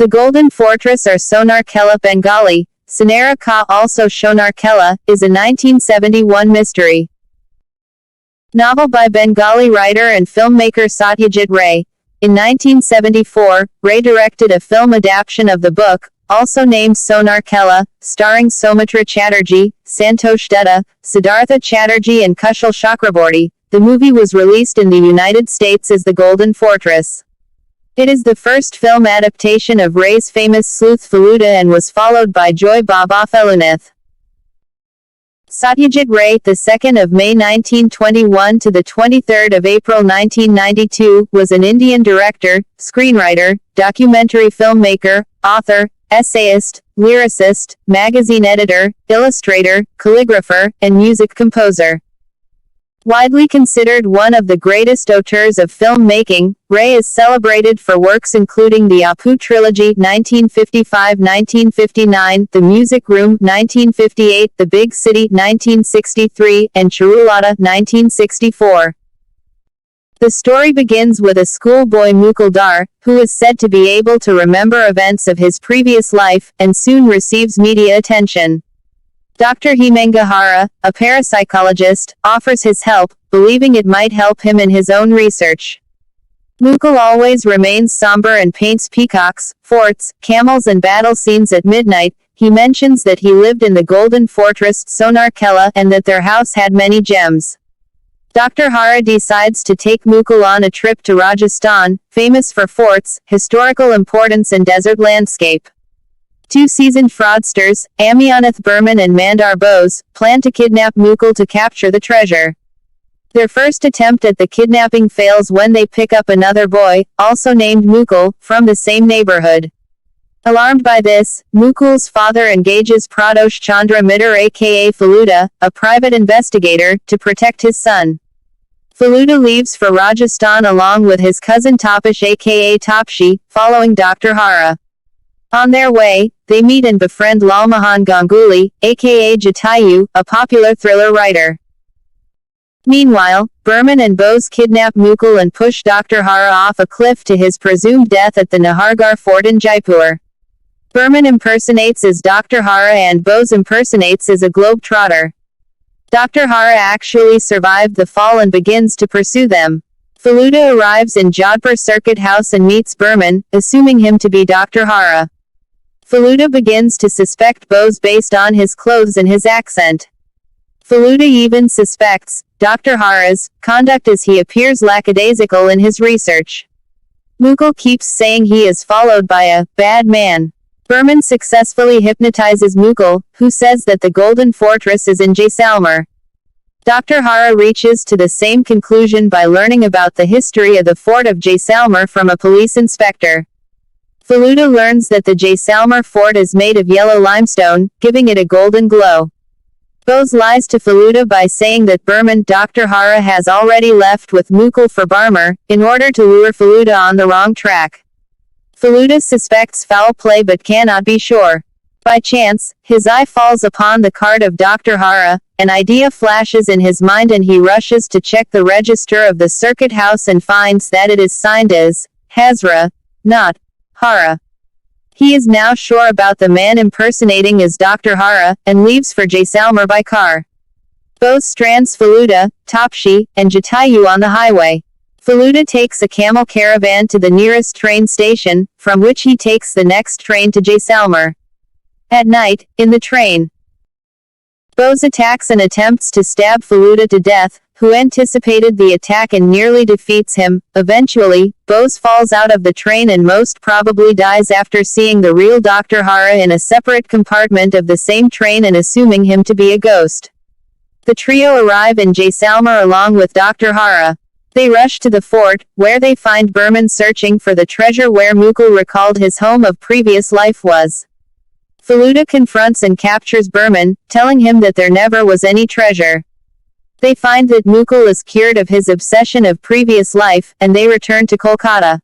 The Golden Fortress or Sonar Kela Bengali, Sonara Ka also Sonar Kela, is a 1971 mystery novel by Bengali writer and filmmaker Satyajit Ray. In 1974, Ray directed a film adaptation of the book, also named Sonar Kela, starring Soumitra Chatterjee, Santosh Dutta, Siddhartha Chatterjee and Kushal Chakraborty. The movie was released in the United States as The Golden Fortress. It is the first film adaptation of Ray's famous sleuth Feluda and was followed by Joy Baba Felunath. Satyajit Ray, the 2nd of May 1921 to the 23rd of April 1992, was an Indian director, screenwriter, documentary filmmaker, author, essayist, lyricist, magazine editor, illustrator, calligrapher, and music composer. Widely considered one of the greatest auteurs of filmmaking, Ray is celebrated for works including the Apu trilogy 1955-1959, The Music Room 1958, The Big City 1963, and Charulata 1964. The story begins with a schoolboy Mukul Dar, who is said to be able to remember events of his previous life, and soon receives media attention. Dr. Hemangahara, a parapsychologist, offers his help, believing it might help him in his own research. Mukul always remains somber and paints peacocks, forts, camels and battle scenes at midnight. He mentions that he lived in the Golden Fortress, Sonar Kela, and that their house had many gems. Dr. Hara decides to take Mukul on a trip to Rajasthan, famous for forts, historical importance and desert landscape. Two seasoned fraudsters, Amyanath Burman and Mandar Bose, plan to kidnap Mukul to capture the treasure. Their first attempt at the kidnapping fails when they pick up another boy, also named Mukul, from the same neighborhood. Alarmed by this, Mukul's father engages Pradosh Chandra Mitter aka Feluda, a private investigator, to protect his son. Feluda leaves for Rajasthan along with his cousin Tapish aka Tapshi, following Dr. Hara. On their way, they meet and befriend Lalmohan Ganguly, aka Jatayu, a popular thriller writer. Meanwhile, Burman and Bose kidnap Mukul and push Dr. Hara off a cliff to his presumed death at the Nahargarh fort in Jaipur. Burman impersonates as Dr. Hara and Bose impersonates as a globe-trotter. Dr. Hara actually survived the fall and begins to pursue them. Feluda arrives in Jodhpur Circuit House and meets Burman, assuming him to be Dr. Hara. Feluda begins to suspect Bose based on his clothes and his accent. Feluda even suspects Dr. Hara's conduct as he appears lackadaisical in his research. Mukul keeps saying he is followed by a bad man. Burman successfully hypnotizes Mukul, who says that the Golden Fortress is in Jaisalmer. Dr. Hara reaches to the same conclusion by learning about the history of the fort of Jaisalmer from a police inspector. Feluda learns that the Jaisalmer fort is made of yellow limestone, giving it a golden glow. Bose lies to Feluda by saying that Burman Dr. Hara has already left with Mukul for Barmer, in order to lure Feluda on the wrong track. Feluda suspects foul play but cannot be sure. By chance, his eye falls upon the card of Dr. Hara, an idea flashes in his mind and he rushes to check the register of the circuit house and finds that it is signed as Hazra, not Hara. He is now sure about the man impersonating as Dr. Hara, and leaves for Jaisalmer by car. Bose strands Feluda, Tapshi, and Jatayu on the highway. Feluda takes a camel caravan to the nearest train station, from which he takes the next train to Jaisalmer. At night, in the train, Bose attacks and attempts to stab Feluda to death, who anticipated the attack and nearly defeats him. Eventually, Bose falls out of the train and most probably dies after seeing the real Dr. Hara in a separate compartment of the same train and assuming him to be a ghost. The trio arrive in Jaisalmer along with Dr. Hara. They rush to the fort, where they find Burman searching for the treasure where Mukul recalled his home of previous life was. Feluda confronts and captures Burman, telling him that there never was any treasure. They find that Mukul is cured of his obsession of previous life, and they return to Kolkata.